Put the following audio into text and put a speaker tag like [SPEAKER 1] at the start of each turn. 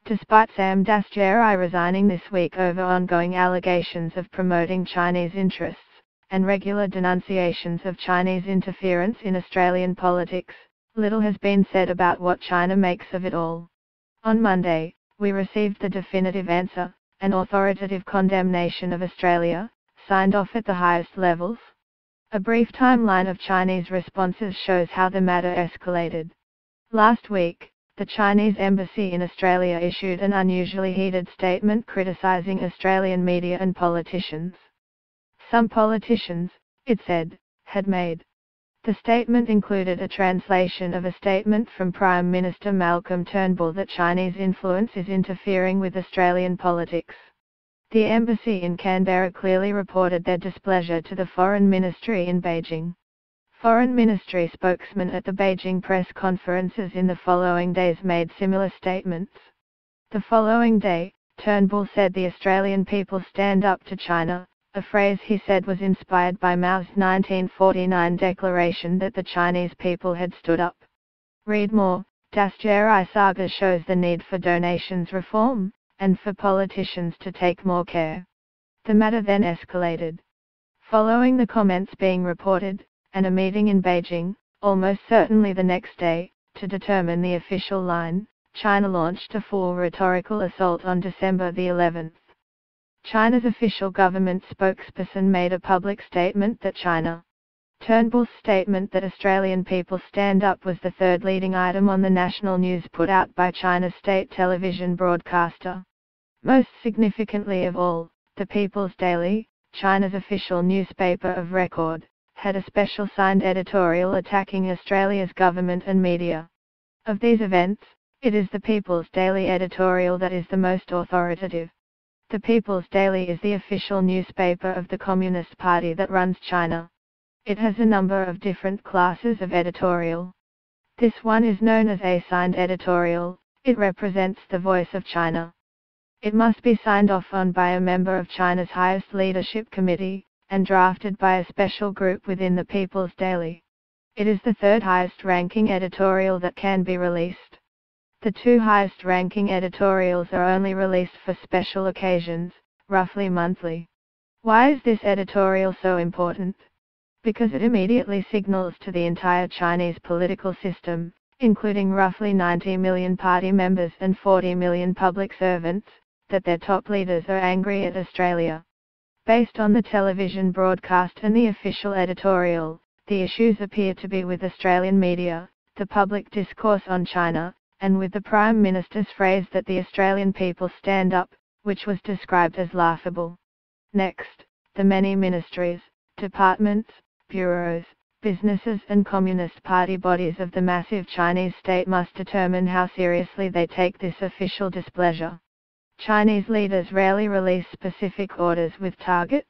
[SPEAKER 1] Despite Sam Dastyari resigning this week over ongoing allegations of promoting Chinese interests, and regular denunciations of Chinese interference in Australian politics, little has been said about what China makes of it all. On Monday, we received the definitive answer, an authoritative condemnation of Australia, signed off at the highest levels. A brief timeline of Chinese responses shows how the matter escalated. Last week, the Chinese embassy in Australia issued an unusually heated statement criticising Australian media and politicians. Some politicians, it said, had made. The statement included a translation of a statement from Prime Minister Malcolm Turnbull that Chinese influence is interfering with Australian politics. The embassy in Canberra clearly reported their displeasure to the Foreign Ministry in Beijing. Foreign Ministry spokesmen at the Beijing press conferences in the following days made similar statements. The following day, Turnbull said the Australian people stand up to China, a phrase he said was inspired by Mao's 1949 declaration that the Chinese people had stood up. Read more. Dastyari saga shows the need for donations reform, and for politicians to take more care. The matter then escalated. Following the comments being reported, and a meeting in Beijing, almost certainly the next day, to determine the official line, China launched a full rhetorical assault on December the 11th. China's official government spokesperson made a public statement that Turnbull's statement that Australian people stand up was the third leading item on the national news put out by China's state television broadcaster. Most significantly of all, the People's Daily, China's official newspaper of record, had a special signed editorial attacking Australia's government and media. Of these events, it is the People's Daily editorial that is the most authoritative. The People's Daily is the official newspaper of the Communist Party that runs China. It has a number of different classes of editorial. This one is known as a signed editorial. It represents the voice of China. It must be signed off on by a member of China's highest leadership committee, and drafted by a special group within the People's Daily. It is the third highest ranking editorial that can be released. The two highest ranking editorials are only released for special occasions, roughly monthly. Why is this editorial so important? Because it immediately signals to the entire Chinese political system, including roughly 90 million party members and 40 million public servants, that their top leaders are angry at Australia. Based on the television broadcast and the official editorial, the issues appear to be with Australian media, the public discourse on China, and with the Prime Minister's phrase that the Australian people stand up, which was described as laughable. Next, the many ministries, departments, bureaus, businesses and Communist Party bodies of the massive Chinese state must determine how seriously they take this official displeasure. Chinese leaders rarely release specific orders with targets.